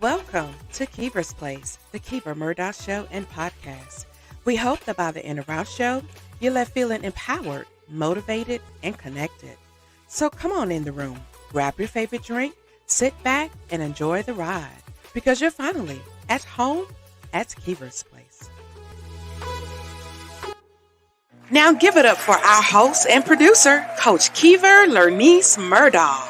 Welcome to Keever's Place, the Keever Murdaugh Show and podcast. We hope that by the end of our show, you're left feeling empowered, motivated, and connected. So come on in the room, grab your favorite drink, sit back, and enjoy the ride, because you're finally at home at Keever's Place. Now give it up for our host and producer, Coach Keever Murdaugh.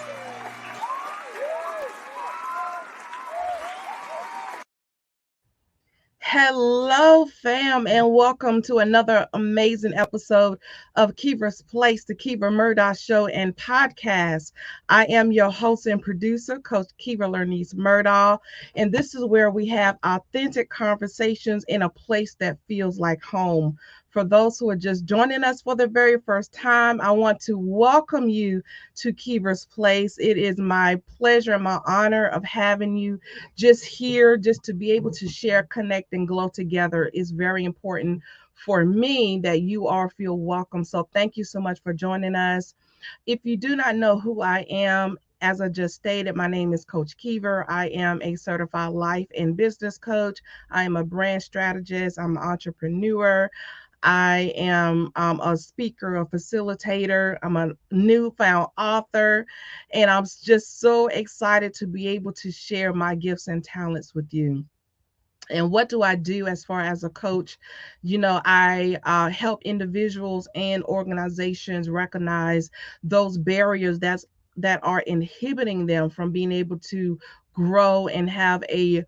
Hello, fam, and welcome to another amazing episode of Keever's Place, the Keever Murdaugh Show and podcast. I am your host and producer, Coach Keever Murdaugh, and this is where we have authentic conversations in a place that feels like home. For those who are just joining us for the very first time, I want to welcome you to Keever's Place. It is my pleasure and my honor of having you just here, just to be able to share, connect, and glow together is very important for me that you all feel welcome. So thank you so much for joining us. If you do not know who I am, as I just stated, my name is Coach Keever. I am a certified life and business coach. I am a brand strategist. I'm an entrepreneur. I am a speaker, a facilitator. I'm a newfound author, and I'm just so excited to be able to share my gifts and talents with you. And what do I do as far as a coach? I help individuals and organizations recognize those barriers that are inhibiting them from being able to grow and have a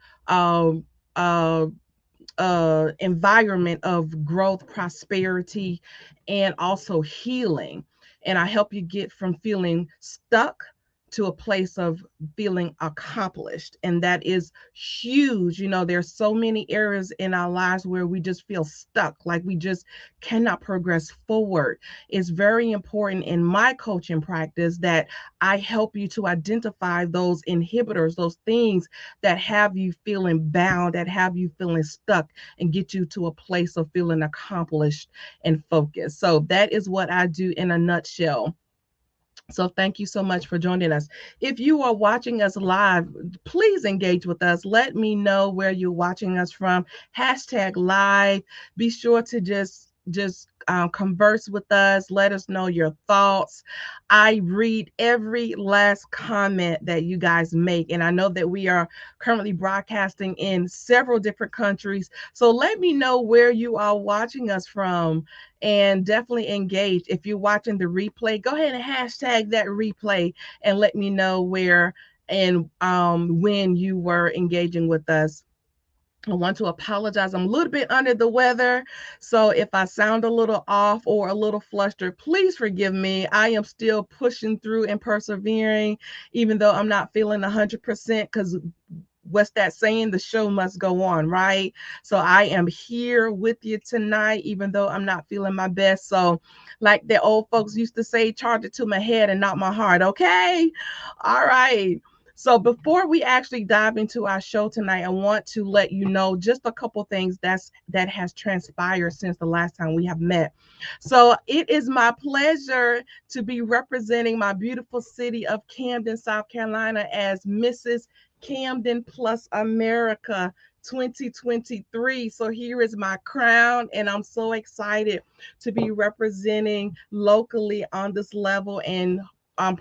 uh, environment of growth, prosperity, and also healing. And I help you get from feeling stuck to a place of feeling accomplished. And that is huge. There's so many areas in our lives where we just feel stuck, like we just cannot progress forward. It's very important in my coaching practice that I help you to identify those inhibitors, those things that have you feeling bound, that have you feeling stuck, and get you to a place of feeling accomplished and focused. So that is what I do in a nutshell. So thank you so much for joining us. If you are watching us live, please engage with us. Let me know where you're watching us from. #live. Be sure to just converse with us. Let us know your thoughts. I read every last comment that you guys make, and I know that we are currently broadcasting in several different countries. So let me know where you are watching us from, and definitely engage. If you're watching the replay, go ahead and hashtag that replay and let me know where and when you were engaging with us. I want to apologize. I'm a little bit under the weather. So if I sound a little off or a little flustered, please forgive me. I am still pushing through and persevering, even though I'm not feeling 100%, because what's that saying? The show must go on, right? So I am here with you tonight, even though I'm not feeling my best. So like the old folks used to say, charge it to my head and not my heart. Okay. All right. So before we actually dive into our show tonight, I want to let you know just a couple things that has transpired since the last time we have met. So it is my pleasure to be representing my beautiful city of Camden, South Carolina, as Mrs. Camden Plus America 2023. So here is my crown, and I'm so excited to be representing locally on this level, and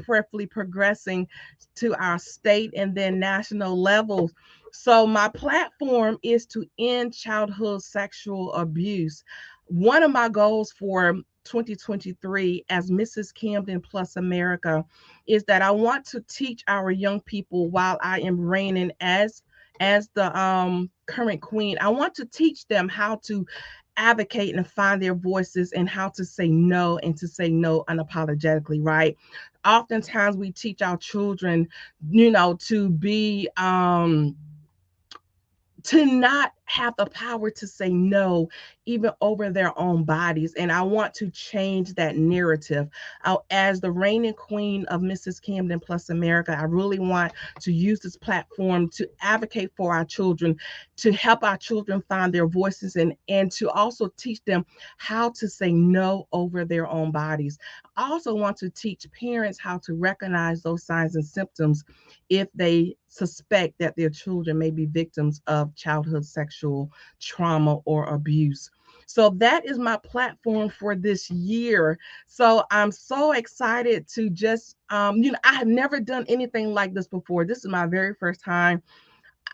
prayerfully progressing to our state and then national levels. So my platform is to end childhood sexual abuse. One of my goals for 2023 as Mrs. Camden Plus America is that I want to teach our young people while I am reigning as the current queen. I want to teach them how to advocate and find their voices, and how to say no, and to say no unapologetically, right? Oftentimes we teach our children, to be to not have the power to say no, even over their own bodies. And I want to change that narrative. As the reigning queen of Mrs. Camden Plus America, I really want to use this platform to advocate for our children, to help our children find their voices, and to also teach them how to say no over their own bodies. I also want to teach parents how to recognize those signs and symptoms if they suspect that their children may be victims of childhood sexual trauma or abuse. So that is my platform for this year. So I'm so excited to just, I have never done anything like this before. This is my very first time.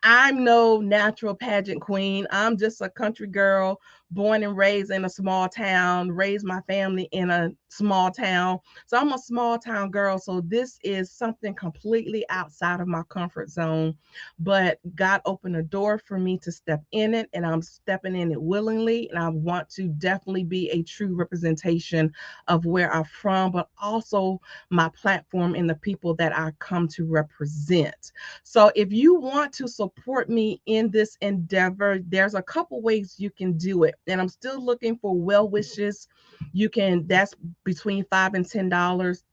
I'm no natural pageant queen. I'm just a country girl born and raised in a small town, raised my family in a small town. So I'm a small town girl. So this is something completely outside of my comfort zone. But God opened a door for me to step in it, and I'm stepping in it willingly. And I want to definitely be a true representation of where I'm from, but also my platform and the people that I come to represent. So if you want to support me in this endeavor, there's a couple ways you can do it. And I'm still looking for well wishes. That's between $5 and $10.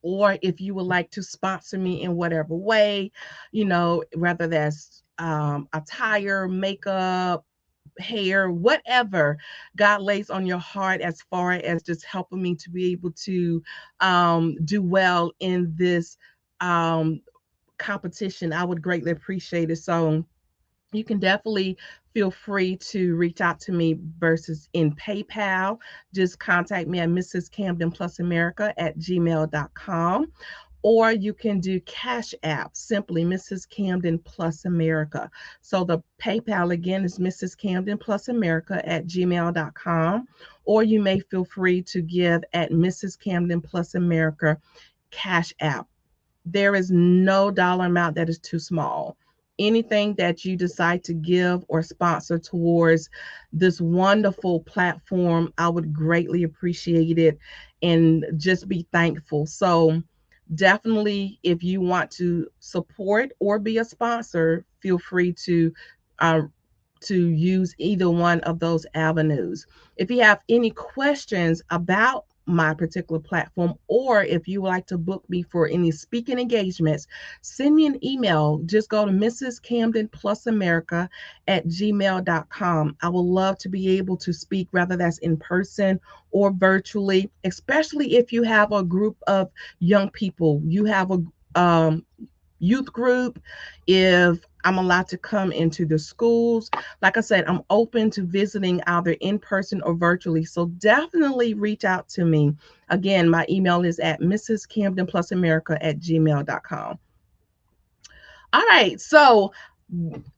Or if you would like to sponsor me in whatever way, whether that's attire, makeup, hair, whatever God lays on your heart, as far as just helping me to be able to do well in this um, competition, I would greatly appreciate it. So you can definitely feel free to reach out to me versus in PayPal. Just contact me at Mrs. Camden Plus America at gmail.com. Or you can do Cash App, simply Mrs. Camden Plus America. So the PayPal again is Mrs. Camden Plus America at gmail.com. Or you may feel free to give at Mrs. Camden Plus America Cash App. There is no dollar amount that is too small. Anything that you decide to give or sponsor towards this wonderful platform, I would greatly appreciate it and just be thankful. So, definitely, if you want to support or be a sponsor, feel free uh, to use either one of those avenues. If you have any questions about my particular platform, or if you would like to book me for any speaking engagements, send me an email. Just go to Mrs. Camden Plus America at gmail.com. I would love to be able to speak, whether that's in person or virtually, especially if you have a group of young people, you have a youth group, if I'm allowed to come into the schools. Like I said, I'm open to visiting either in person or virtually. So definitely reach out to me. Again, my email is at Mrs. Camden Plus America at gmail.com. All right. So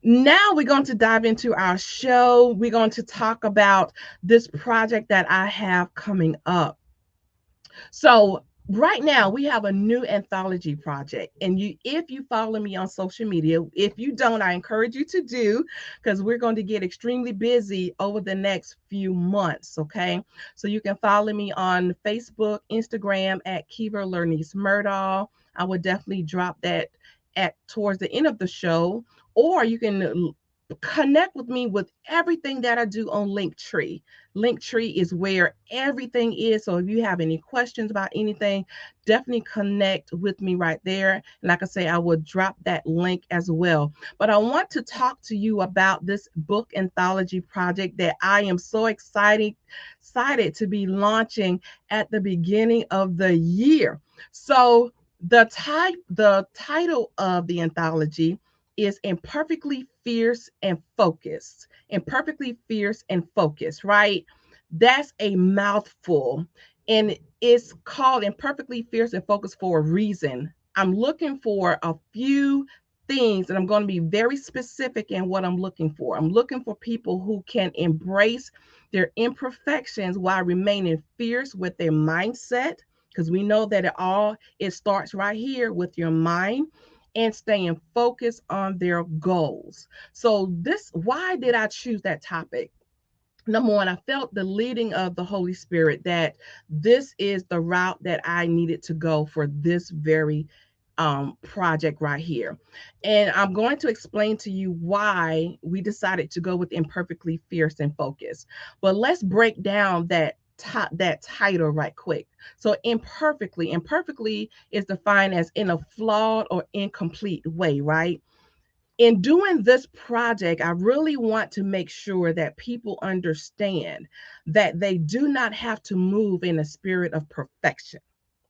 now we're going to dive into our show. We're going to talk about this project that I have coming up. So right now we have a new anthology project, and if you follow me on social media, if you don't, I encourage you to do, because we're going to get extremely busy over the next few months. Okay, so you can follow me on Facebook, Instagram at Keever Murdaugh. I would definitely drop that at towards the end of the show, or you can connect with me with everything that I do on Linktree. Linktree is where everything is. So if you have any questions about anything, definitely connect with me right there. And like I say, I will drop that link as well. But I want to talk to you about this book anthology project that I am so excited to be launching at the beginning of the year. So the title of the anthology is Imperfectly Fierce and Focused. Imperfectly Fierce and Focused, right? That's a mouthful. And it's called Imperfectly Fierce and Focused for a reason. I'm looking for a few things, and I'm going to be very specific in what I'm looking for. I'm looking for people who can embrace their imperfections while remaining fierce with their mindset, because we know that it starts right here with your mind, and staying focused on their goals. So why did I choose that topic? Number one, I felt the leading of the Holy Spirit that this is the route that I needed to go for this very project right here. And I'm going to explain to you why we decided to go with Imperfectly Fierce and Focused. But let's break down that title right quick. So imperfectly is defined as in a flawed or incomplete way, right? In doing this project, I really want to make sure that people understand that they do not have to move in a spirit of perfection,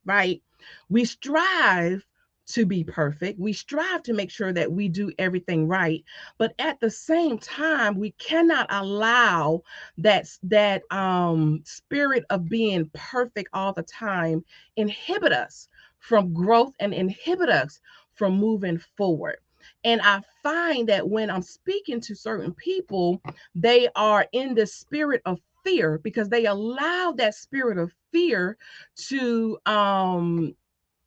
right? We strive to be perfect. We strive to make sure that we do everything right, but at the same time, we cannot allow that spirit of being perfect all the time inhibit us from growth and inhibit us from moving forward. And I find that when I'm speaking to certain people, they are in the spirit of fear because they allow that spirit of fear to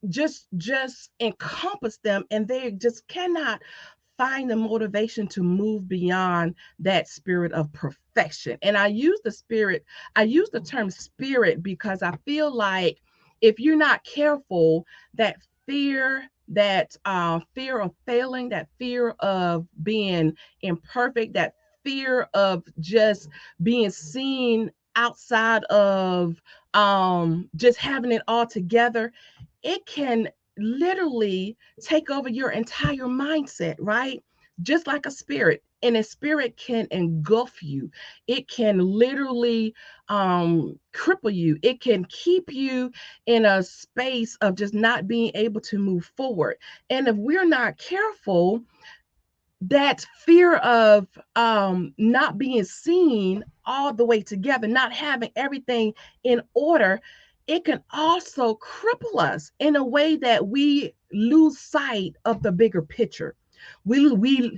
just encompass them, and they just cannot find the motivation to move beyond that spirit of perfection. And I use the term spirit because I feel like if you're not careful, that fear of failing, that fear of being imperfect, that fear of just being seen outside of just having it all together, it can literally take over your entire mindset, right? Just like a spirit. And a spirit can engulf you. It can literally cripple you. It can keep you in a space of just not being able to move forward. And if we're not careful, that fear of not being seen all the way together, not having everything in order, it can also cripple us in a way that we lose sight of the bigger picture. We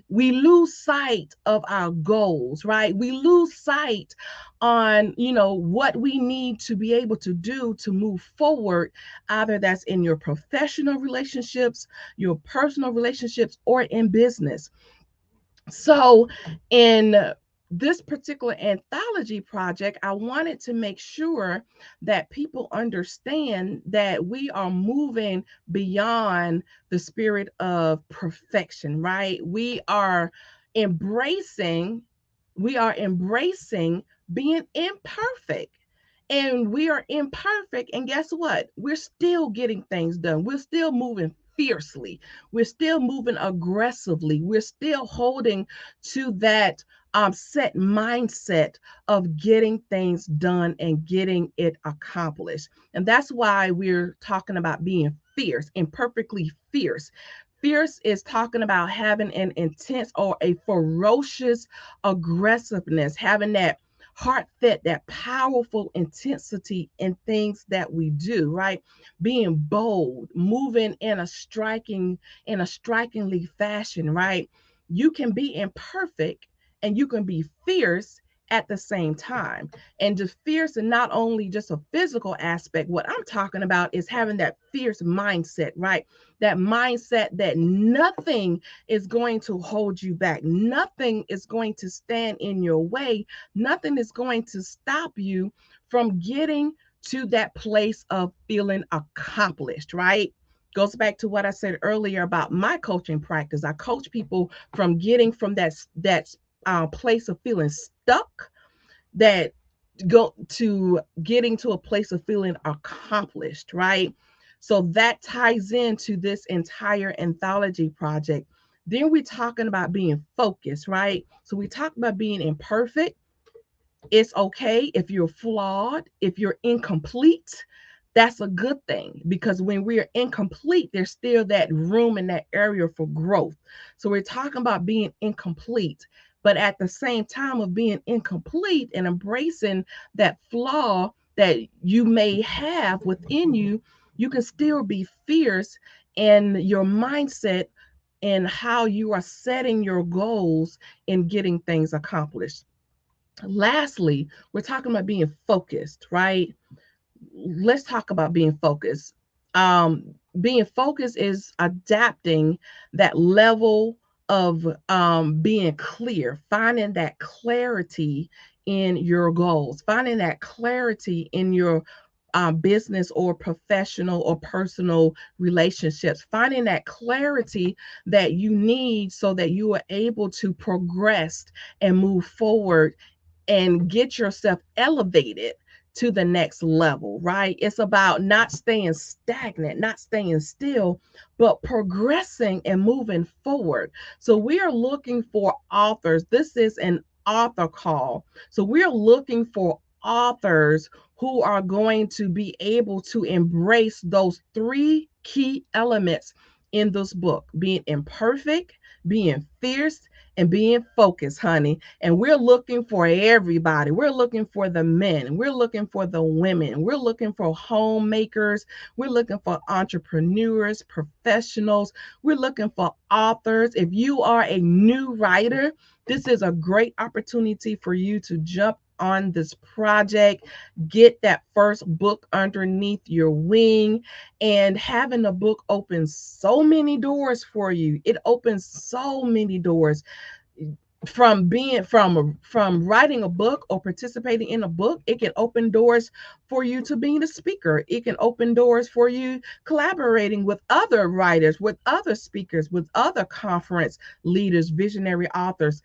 lose sight of our goals, right? We lose sight on what we need to be able to do to move forward, either that's in your professional relationships, your personal relationships, or in business. So, in this particular anthology project, I wanted to make sure that people understand that we are moving beyond the spirit of perfection, right? Embracing, we are embracing being imperfect. And we are imperfect. And guess what? We're still getting things done. We're still moving fiercely. We're still moving aggressively. We're still holding to that set mindset of getting things done and getting it accomplished. And that's why we're talking about being fierce, imperfectly fierce. Fierce is talking about having an intense or a ferocious aggressiveness, having that heartfelt, that powerful intensity in things that we do, right? Being bold, moving in a strikingly fashion, right? You can be imperfect and you can be fierce at the same time. And just fierce and not only just a physical aspect. What I'm talking about is having that fierce mindset, right? That mindset that nothing is going to hold you back. Nothing is going to stand in your way. Nothing is going to stop you from getting to that place of feeling accomplished, right? Goes back to what I said earlier about my coaching practice. I coach people from getting from that place of feeling stuck, that go to getting to a place of feeling accomplished, right? So that ties into this entire anthology project. Then we're talking about being focused, right? So we talk about being imperfect. It's okay if you're flawed, if you're incomplete. That's a good thing because when we're incomplete, there's still that room in that area for growth. So we're talking about being incomplete, but at the same time of being incomplete and embracing that flaw that you may have within you, you can still be fierce in your mindset and how you are setting your goals and getting things accomplished. Lastly, we're talking about being focused, right? Let's talk about being focused. Being focused is adapting that level of being clear, finding that clarity in your goals, finding that clarity in your business or professional or personal relationships, finding that clarity that you need so that you are able to progress and move forward and get yourself elevated to the next level, right? It's about not staying stagnant, not staying still, but progressing and moving forward. So we are looking for authors. This is an author call. So we're looking for authors who are going to be able to embrace those three key elements in this book: being imperfect, being fierce, and being focused, honey. And we're looking for everybody. We're looking for the men. We're looking for the women. We're looking for homemakers. We're looking for entrepreneurs, professionals. We're looking for authors. If you are a new writer, this is a great opportunity for you to jump on this project, get that first book underneath your wing, and having a book opens so many doors for you. It opens so many doors from being from writing a book or participating in a book. It can open doors for you to being a speaker. It can open doors for you collaborating with other writers, with other speakers, with other conference leaders, visionary authors.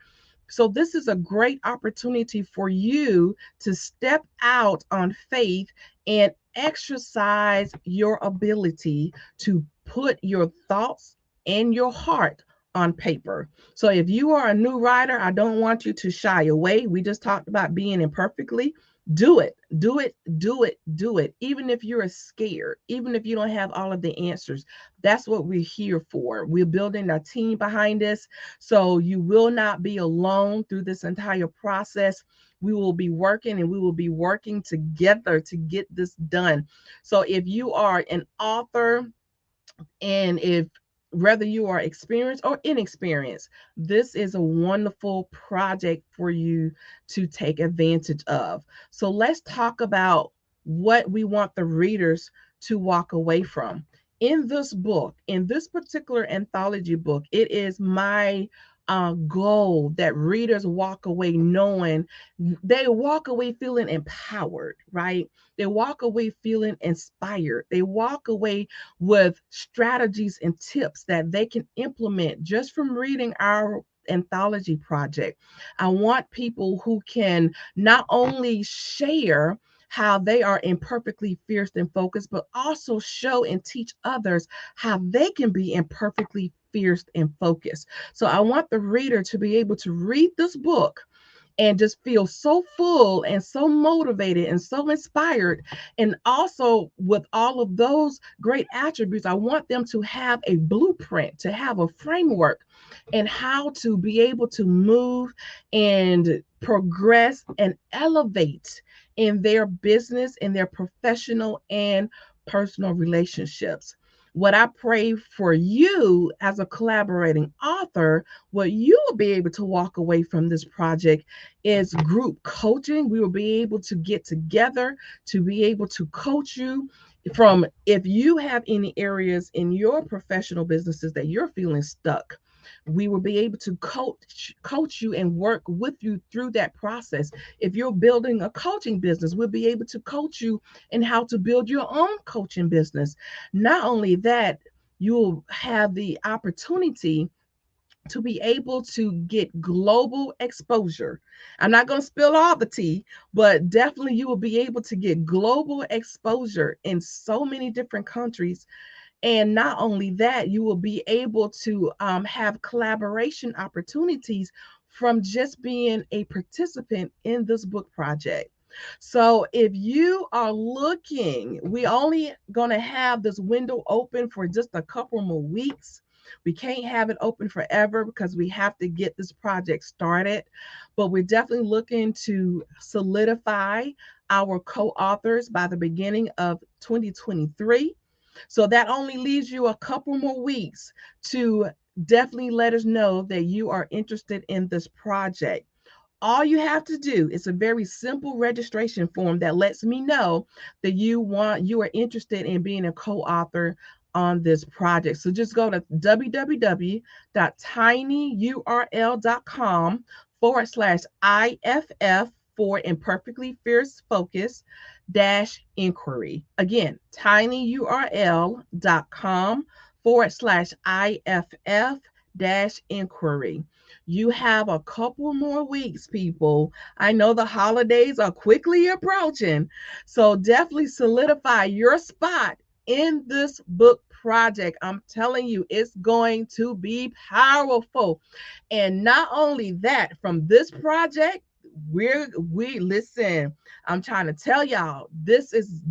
So this is a great opportunity for you to step out on faith and exercise your ability to put your thoughts and your heart on paper. So if you are a new writer, I don't want you to shy away. We just talked about being imperfectly. Do it, do it, do it, do it. Even if you're scared, even if you don't have all of the answers, that's what we're here for. We're building a team behind this. So you will not be alone through this entire process. We will be working and we will be working together to get this done. So if you are an author, and if whether you are experienced or inexperienced, this is a wonderful project for you to take advantage of. So let's talk about what we want the readers to walk away from. In this book, in this particular anthology book, it is my goal that readers walk away knowing, they walk away feeling empowered, right? They walk away feeling inspired. They walk away with strategies and tips that they can implement just from reading our anthology project. I want people who can not only share how they are imperfectly fierce and focused, but also show and teach others how they can be imperfectly fierce and focused. So I want the reader to be able to read this book and just feel so full and so motivated and so inspired. And also, with all of those great attributes, I want them to have a blueprint, to have a framework, and how to be able to move and progress and elevate in their business, in their professional and personal relationships. What I pray for you as a collaborating author, what you will be able to walk away from this project is group coaching. We will be able to get together to be able to coach you from, if you have any areas in your professional businesses that you're feeling stuck, we will be able to coach you and work with you through that process. If you're building a coaching business, we'll be able to coach you in how to build your own coaching business. Not only that, you'll have the opportunity to be able to get global exposure. I'm not going to spill all the tea, but definitely you will be able to get global exposure in so many different countries. And not only that, you will be able to have collaboration opportunities from just being a participant in this book project. So if you are looking, we only going to have this window open for just a couple more weeks. We can't have it open forever because we have to get this project started. But we're definitely looking to solidify our co-authors by the beginning of 2023. So that only leaves you a couple more weeks to definitely let us know that you are interested in this project. All you have to do is a very simple registration form that lets me know that you are interested in being a co-author on this project. So just go to www.tinyurl.com/IFF for Imperfectly Fierce Focus, inquiry. Again, tinyurl.com/IFF-inquiry. You have a couple more weeks, people. I know the holidays are quickly approaching, so definitely solidify your spot in this book project. I'm telling you, it's going to be powerful. And not only that, from this project, we listen. I'm trying to tell y'all, this is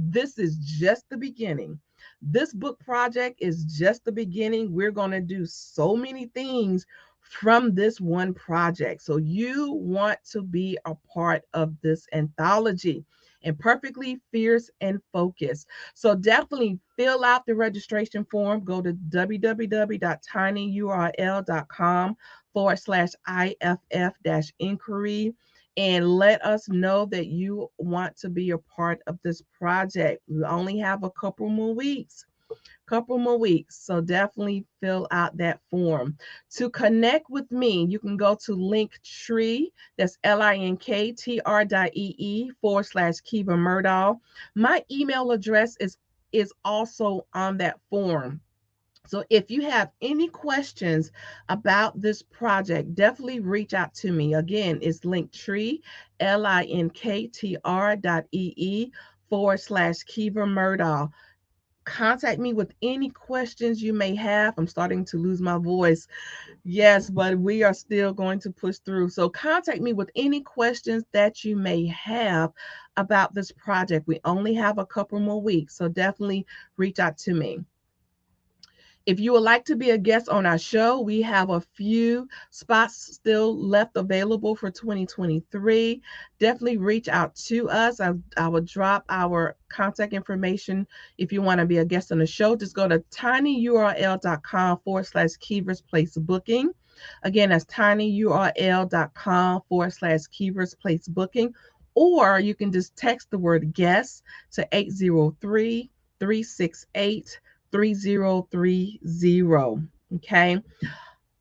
just the beginning. This book project is just the beginning. We're going to do so many things from this one project. So you want to be a part of this anthology, Imperfectly Fierce and Focused. So definitely fill out the registration form. Go to www.tinyurl.com/IFF-inquiry and let us know that you want to be a part of this project. We only have a couple more weeks. So definitely fill out that form. To connect with me, you can go to Linktree. That's linktr.ee/Keever Murdaugh. My email address is also on that form. So if you have any questions about this project, definitely reach out to me. Again, it's Linktree, linktr.ee/Keever Murdaugh. Contact me with any questions you may have. I'm starting to lose my voice. Yes, but we are still going to push through. So contact me with any questions that you may have about this project. We only have a couple more weeks, so definitely reach out to me. If you would like to be a guest on our show, we have a few spots still left available for 2023. Definitely reach out to us. I will drop our contact information if you want to be a guest on the show. Just go to tinyurl.com/Keever's Place Booking. Again, that's tinyurl.com/Keever's Place Booking. Or you can just text the word guest to 803-368-3030. Okay.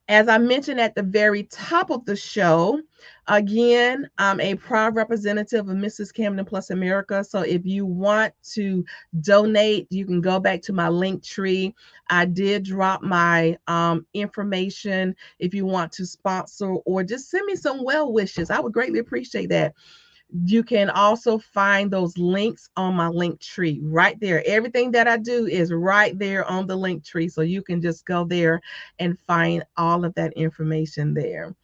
As I mentioned at the very top of the show, again, I'm a proud representative of Mrs. Camden Plus America. So if you want to donate, you can go back to my Linktree. I did drop my information if you want to sponsor or just send me some well wishes. I would greatly appreciate that. You can also find those links on my Linktree right there. Everything that I do is right there on the Linktree. So you can just go there and find all of that information there.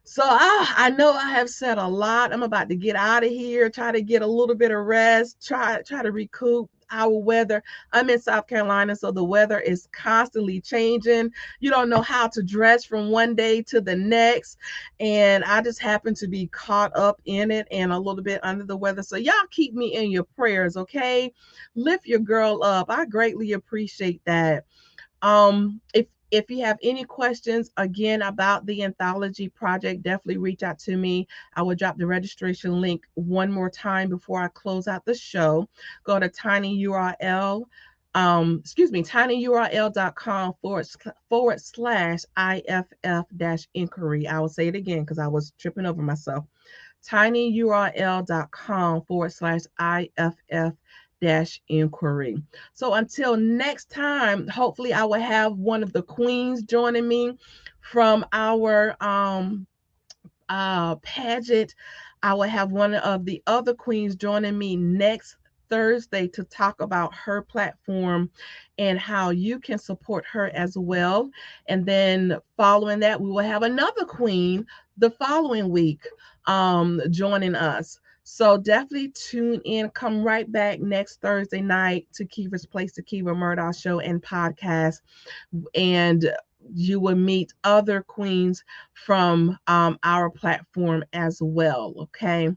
So I know I have said a lot. I'm about to get out of here, try to get a little bit of rest, try to recoup. Our weather, I'm in South Carolina, so the weather is constantly changing. You don't know how to dress from one day to the next, and I just happen to be caught up in it and a little bit under the weather. So y'all keep me in your prayers, okay? Lift your girl up. I greatly appreciate that. If you have any questions, again, about the anthology project, definitely reach out to me. I will drop the registration link one more time before I close out the show. Go to tinyurl.com/IFF-inquiry. I will say it again because I was tripping over myself. tinyurl.com/IFF-inquiry. So until next time, hopefully I will have one of the queens joining me from our pageant. I will have one of the other queens joining me next Thursday to talk about her platform and how you can support her as well. And then following that, we will have another queen the following week joining us. So definitely tune in. Come right back next Thursday night to Keever's Place, the Keever Murdaugh Show and podcast. And you will meet other queens from our platform as well. Okay.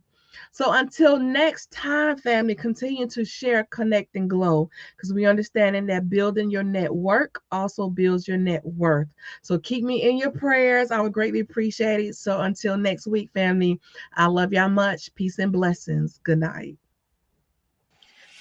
So until next time, family, continue to share, connect, and glow, because we understanding that building your network also builds your net worth. So keep me in your prayers. I would greatly appreciate it. So until next week, family, I love y'all much. Peace and blessings. Good night.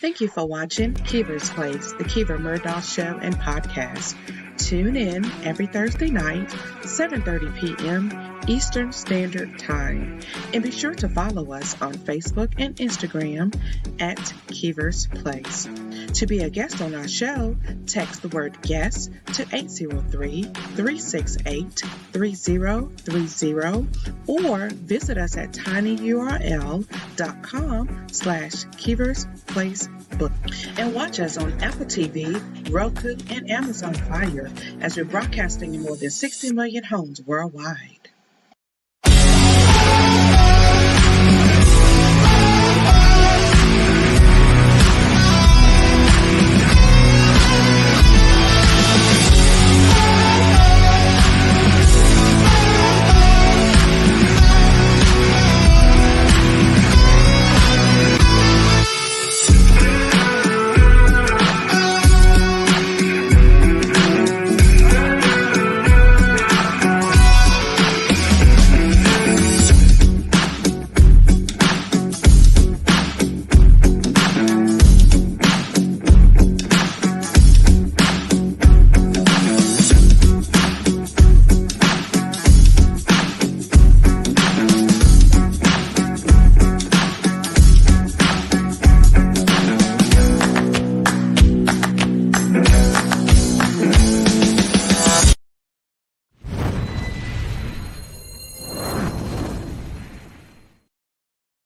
Thank you for watching Keever's Place, the Keever Murdaugh Show and podcast. Tune in every Thursday night, 7:30 p.m. Eastern Standard Time. And be sure to follow us on Facebook and Instagram at Keever's Place. To be a guest on our show, text the word guest to 803-368-3030 or visit us at tinyurl.com/Keever's Place Book. And watch us on Apple TV, Roku, and Amazon Fire as we're broadcasting in more than 60 million homes worldwide.